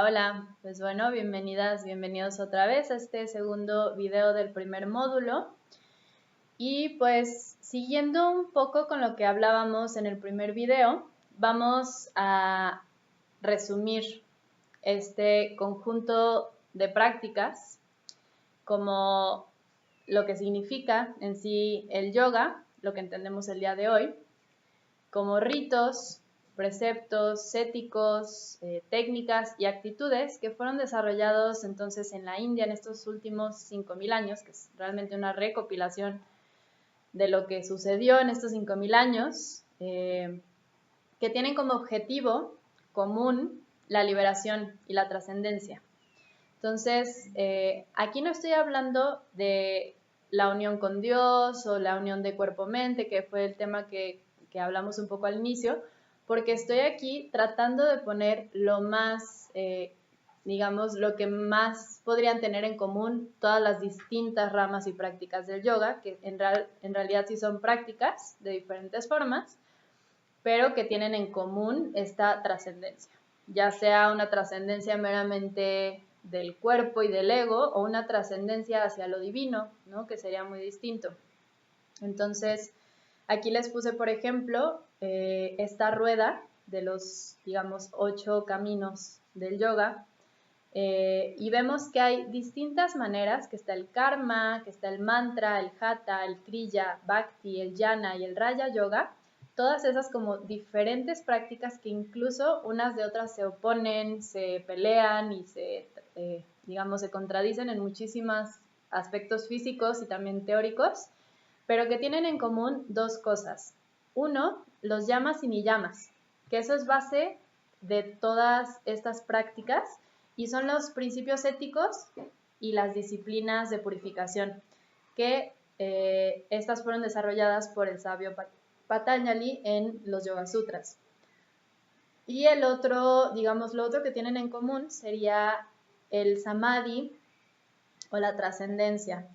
Hola, hola. Pues bueno, bienvenidas, bienvenidos otra vez a este segundo video del primer módulo. Y pues siguiendo un poco con lo que hablábamos en el primer video, vamos a resumir este conjunto de prácticas como lo que significa en sí el yoga, lo que entendemos el día de hoy, como ritos, preceptos éticos, técnicas y actitudes que fueron desarrollados entonces en la India en estos últimos 5000 años, que es realmente una recopilación de lo que sucedió en estos 5000 años, que tienen como objetivo común la liberación y la trascendencia. Entonces, aquí no estoy hablando de la unión con Dios o la unión de cuerpo-mente, que fue el tema que hablamos un poco al inicio, porque estoy aquí tratando de poner lo más, digamos, lo que más podrían tener en común todas las distintas ramas y prácticas del yoga, que en realidad sí son prácticas de diferentes formas, pero que tienen en común esta trascendencia, ya sea una trascendencia meramente del cuerpo y del ego o una trascendencia hacia lo divino, ¿no? Que sería muy distinto. Entonces, aquí les puse, por ejemplo, esta rueda de los, digamos, 8 caminos del yoga, y vemos que hay distintas maneras, que está el karma, que está el mantra, el hatha, el kriya, bhakti, el jnana y el raya yoga, todas esas como diferentes prácticas que incluso unas de otras se oponen, se pelean y digamos, se contradicen en muchísimos aspectos físicos y también teóricos, pero que tienen en común dos cosas. Uno, los yamas y niyamas, que eso es base de todas estas prácticas y son los principios éticos y las disciplinas de purificación, que estas fueron desarrolladas por el sabio Patanjali en los Yoga Sutras. Y el otro, digamos, lo otro que tienen en común sería el samadhi o la trascendencia.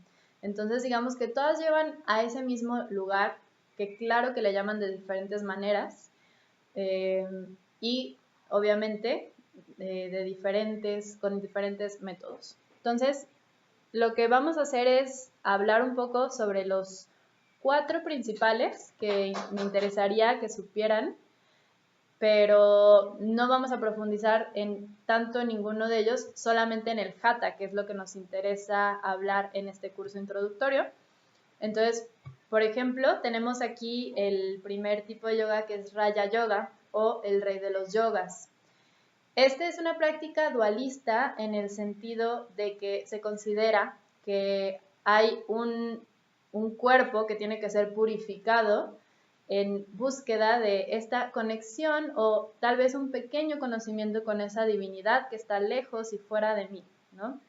Entonces, digamos que todas llevan a ese mismo lugar, que claro que le llaman de diferentes maneras, y obviamente con diferentes métodos. Entonces, lo que vamos a hacer es hablar un poco sobre los 4 principales que me interesaría que supieran, pero no vamos a profundizar tanto en ninguno de ellos, solamente en el hatha, que es lo que nos interesa hablar en este curso introductorio. Entonces, por ejemplo, tenemos aquí el primer tipo de yoga, que es Raya Yoga o el rey de los yogas. Este es una práctica dualista en el sentido de que se considera que hay un cuerpo que tiene que ser purificado en búsqueda de esta conexión o tal vez un pequeño conocimiento con esa divinidad que está lejos y fuera de mí, ¿no?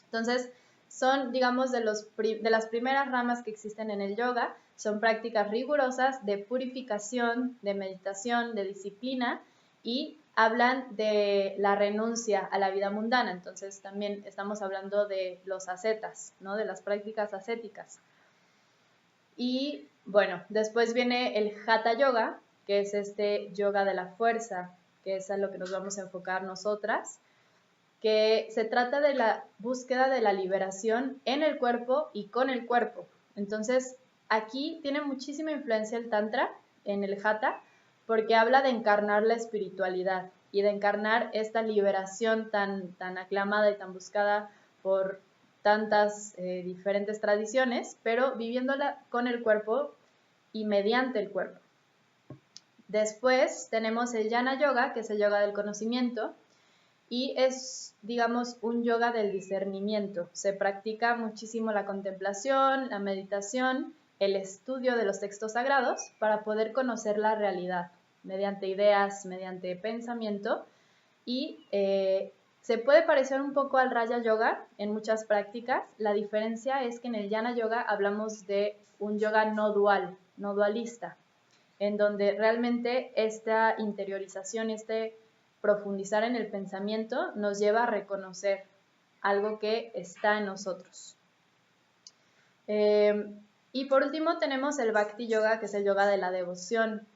Entonces, son, digamos, de las primeras ramas que existen en el yoga, son prácticas rigurosas de purificación, de meditación, de disciplina y hablan de la renuncia a la vida mundana. Entonces, también estamos hablando de los ascetas, ¿no? De las prácticas ascéticas. Y bueno, después viene el Hatha Yoga, que es este yoga de la fuerza, que es a lo que nos vamos a enfocar nosotras, que se trata de la búsqueda de la liberación en el cuerpo y con el cuerpo. Entonces, aquí tiene muchísima influencia el Tantra en el Hatha, porque habla de encarnar la espiritualidad y de encarnar esta liberación tan aclamada y tan buscada por tantas diferentes tradiciones, pero viviéndola con el cuerpo y mediante el cuerpo. Después tenemos el Jnana Yoga, que es el yoga del conocimiento, y es, digamos, un yoga del discernimiento. Se practica muchísimo la contemplación, la meditación, el estudio de los textos sagrados para poder conocer la realidad mediante ideas, mediante pensamiento, y se puede parecer un poco al Raya Yoga en muchas prácticas. La diferencia es que en el Jnana Yoga hablamos de un yoga no dual, no dualista, en donde realmente esta interiorización, profundizar en el pensamiento nos lleva a reconocer algo que está en nosotros. Y por último tenemos el Bhakti Yoga, que es el yoga de la devoción.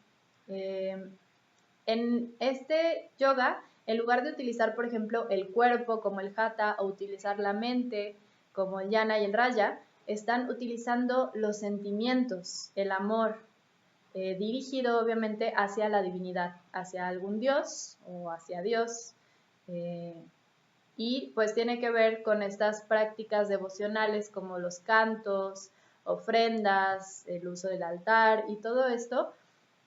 En este yoga En lugar de utilizar, por ejemplo, el cuerpo como el hatha o utilizar la mente como el jnana y el raya, están utilizando los sentimientos, el amor, dirigido obviamente hacia la divinidad, hacia algún dios o hacia Dios. Y pues tiene que ver con estas prácticas devocionales como los cantos, ofrendas, el uso del altar y todo esto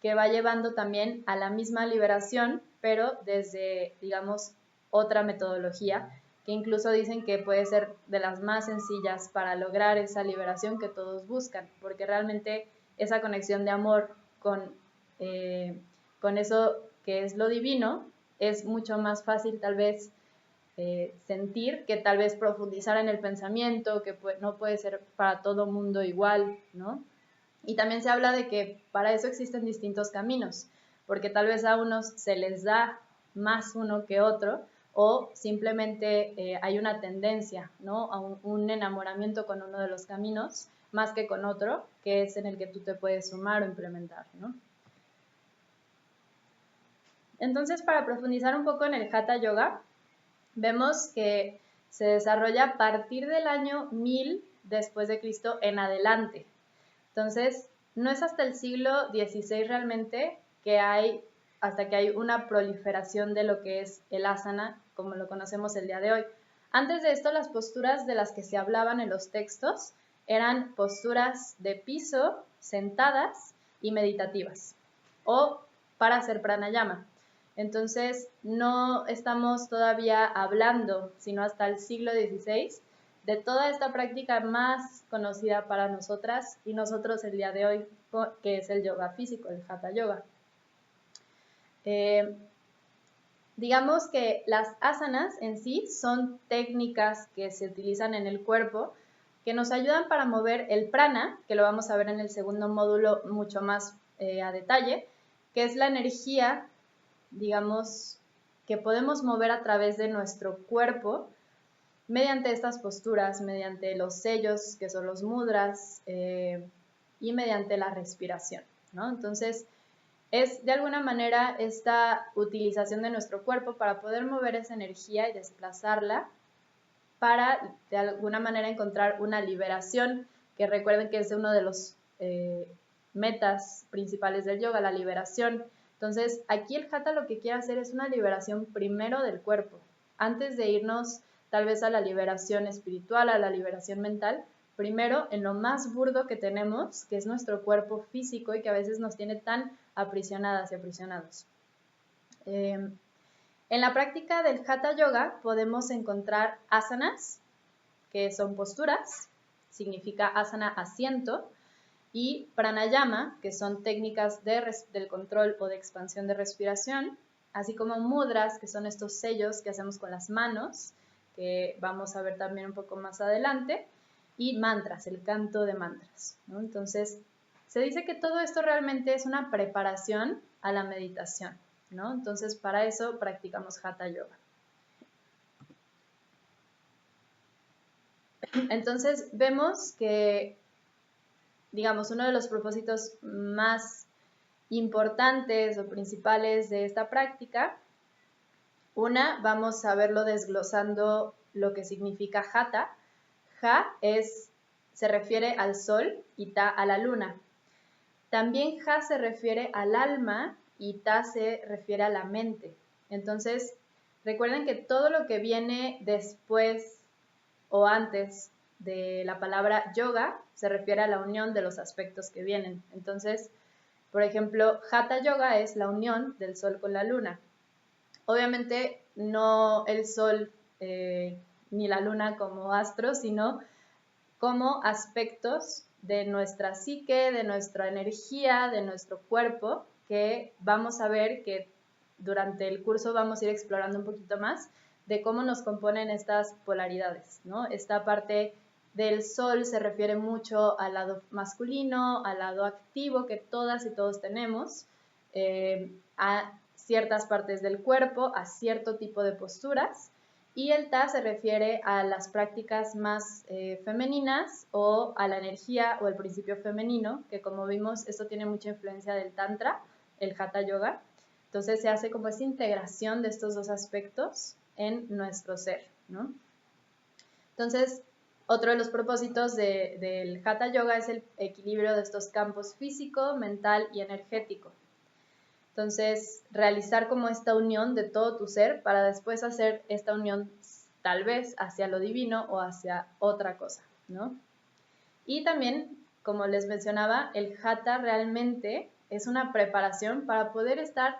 que va llevando también a la misma liberación, pero desde, digamos, otra metodología, que incluso dicen que puede ser de las más sencillas para lograr esa liberación que todos buscan, porque realmente esa conexión de amor con eso que es lo divino es mucho más fácil tal vez sentir que tal vez profundizar en el pensamiento, que no puede ser para todo mundo igual, ¿no? Y también se habla de que para eso existen distintos caminos, porque tal vez a unos se les da más uno que otro, o simplemente hay una tendencia, ¿no?, a un enamoramiento con uno de los caminos más que con otro, que es en el que tú te puedes sumar o implementar, ¿no? Entonces, para profundizar un poco en el Hatha Yoga, vemos que se desarrolla a partir del año 1000 después de Cristo en adelante. Entonces, no es hasta el siglo XVI realmente hasta que hay una proliferación de lo que es el asana, como lo conocemos el día de hoy. Antes de esto, las posturas de las que se hablaban en los textos eran posturas de piso, sentadas y meditativas, o para hacer pranayama. Entonces, no estamos todavía hablando, sino hasta el siglo XVI, de toda esta práctica más conocida para nosotras y nosotros el día de hoy, que es el yoga físico, el Hatha Yoga. Digamos que las asanas en sí son técnicas que se utilizan en el cuerpo que nos ayudan para mover el prana, que lo vamos a ver en el segundo módulo mucho más a detalle, que es la energía, digamos, que podemos mover a través de nuestro cuerpo mediante estas posturas, mediante los sellos, que son los mudras, y mediante la respiración, ¿no? Entonces, es de alguna manera esta utilización de nuestro cuerpo para poder mover esa energía y desplazarla para de alguna manera encontrar una liberación, que recuerden que es uno de los metas principales del yoga, la liberación. Entonces, aquí el Hatha lo que quiere hacer es una liberación primero del cuerpo, antes de irnos tal vez a la liberación espiritual, a la liberación mental, primero en lo más burdo que tenemos, que es nuestro cuerpo físico y que a veces nos tiene tan aprisionadas y aprisionados. En la práctica del Hatha Yoga podemos encontrar asanas, que son posturas, significa asana asiento, y pranayama, que son técnicas del control o de expansión de respiración, así como mudras, que son estos sellos que hacemos con las manos, que vamos a ver también un poco más adelante, y mantras, el canto de mantras, ¿no? Entonces, se dice que todo esto realmente es una preparación a la meditación, ¿no? Entonces, para eso practicamos Hatha Yoga. Entonces, vemos que, digamos, uno de los propósitos más importantes o principales de esta práctica, vamos a verlo desglosando lo que significa Hatha. Ha se refiere al sol y Ta a la luna. También Ha se refiere al alma y Ta se refiere a la mente. Entonces, recuerden que todo lo que viene después o antes de la palabra yoga se refiere a la unión de los aspectos que vienen. Entonces, por ejemplo, Hatha Yoga es la unión del sol con la luna. Obviamente no el sol ni la luna como astros, sino como aspectos de nuestra psique, de nuestra energía, de nuestro cuerpo, que vamos a ver que durante el curso vamos a ir explorando un poquito más de cómo nos componen estas polaridades, ¿no? Esta parte del sol se refiere mucho al lado masculino, al lado activo que todas y todos tenemos, a ciertas partes del cuerpo, a cierto tipo de posturas, y el Ta se refiere a las prácticas más femeninas o a la energía o el principio femenino, que como vimos, esto tiene mucha influencia del Tantra, el Hatha Yoga. Entonces se hace como esa integración de estos dos aspectos en nuestro ser, ¿no? Entonces, otro de los propósitos del Hatha Yoga es el equilibrio de estos campos físico, mental y energético. Entonces, realizar como esta unión de todo tu ser para después hacer esta unión tal vez hacia lo divino o hacia otra cosa, ¿no? Y también, como les mencionaba, el Hatha realmente es una preparación para poder estar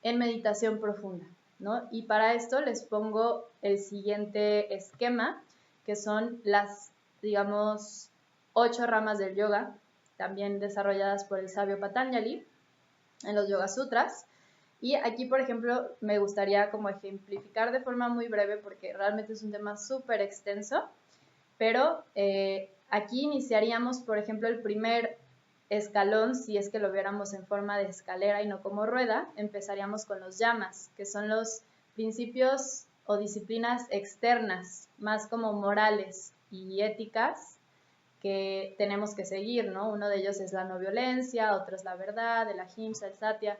en meditación profunda, ¿no? Y para esto les pongo el siguiente esquema, que son las, digamos, 8 ramas del yoga, también desarrolladas por el sabio Patanjali en los Yoga Sutras. Y aquí, por ejemplo, me gustaría como ejemplificar de forma muy breve, porque realmente es un tema súper extenso, pero aquí iniciaríamos, por ejemplo, el primer escalón, si es que lo viéramos en forma de escalera y no como rueda, empezaríamos con los yamas, que son los principios o disciplinas externas, más como morales y éticas que tenemos que seguir, ¿no? Uno de ellos es la no violencia, otro es la verdad, el ahimsa, el satya,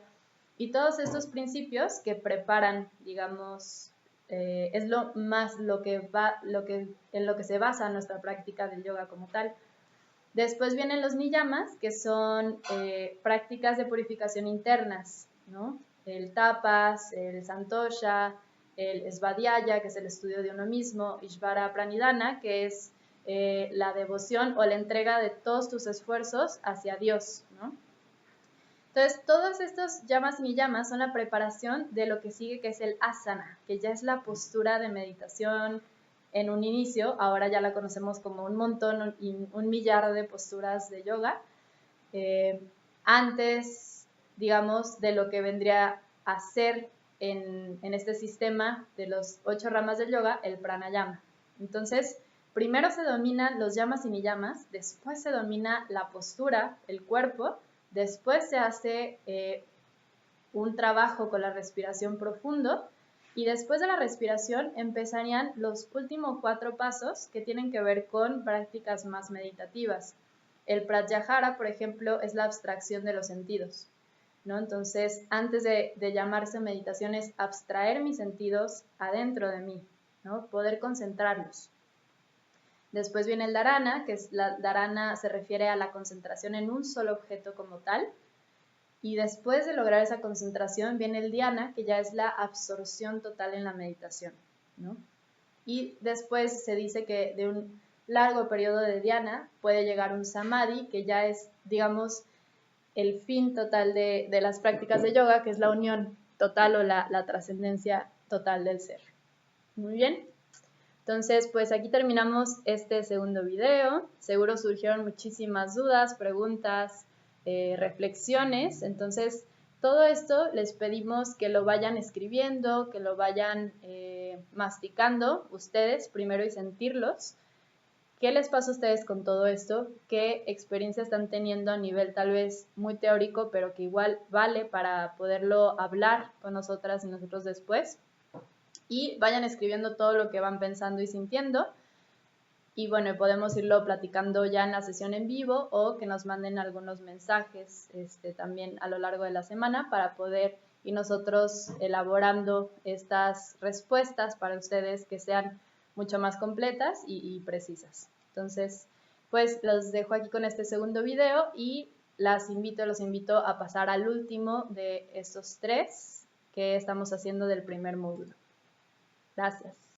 y todos estos principios que preparan, digamos, es en lo que se basa nuestra práctica del yoga como tal. Después vienen los niyamas, que son prácticas de purificación internas, ¿no? El tapas, el santosha, el svadhyaya, que es el estudio de uno mismo, Ishvara Pranidhana, que es la devoción o la entrega de todos tus esfuerzos hacia Dios, ¿no? Entonces, todos estos yamas y niyamas son la preparación de lo que sigue, que es el asana, que ya es la postura de meditación en un inicio. Ahora ya la conocemos como un montón, un millar de posturas de yoga. Antes, digamos, de lo que vendría a ser en este sistema de los 8 ramas del yoga, el pranayama. Entonces, primero se dominan los yamas y niyamas, después se domina la postura, el cuerpo, después se hace un trabajo con la respiración profundo y después de la respiración empezarían los últimos 4 pasos que tienen que ver con prácticas más meditativas. El pratyahara, por ejemplo, es la abstracción de los sentidos, ¿no? Entonces, antes de llamarse meditación es abstraer mis sentidos adentro de mí, ¿no? Poder concentrarlos. Después viene el dharana, que es la dharana se refiere a la concentración en un solo objeto como tal. Y después de lograr esa concentración viene el dhyana, que ya es la absorción total en la meditación, ¿no? Y después se dice que de un largo periodo de dhyana puede llegar un samadhi, que ya es, digamos, el fin total de las prácticas de yoga, que es la unión total o la trascendencia total del ser. Muy bien. Entonces, pues aquí terminamos este segundo video. Seguro surgieron muchísimas dudas, preguntas, reflexiones. Entonces, todo esto les pedimos que lo vayan escribiendo, que lo vayan masticando ustedes primero y sentirlos. ¿Qué les pasa a ustedes con todo esto? ¿Qué experiencia están teniendo a nivel tal vez muy teórico, pero que igual vale para poderlo hablar con nosotras y nosotros después? Y vayan escribiendo todo lo que van pensando y sintiendo. Y bueno, podemos irlo platicando ya en la sesión en vivo o que nos manden algunos mensajes también a lo largo de la semana para poder ir nosotros elaborando estas respuestas para ustedes que sean mucho más completas y precisas. Entonces, pues los dejo aquí con este segundo video y los invito a pasar al último de estos 3 que estamos haciendo del primer módulo. Gracias.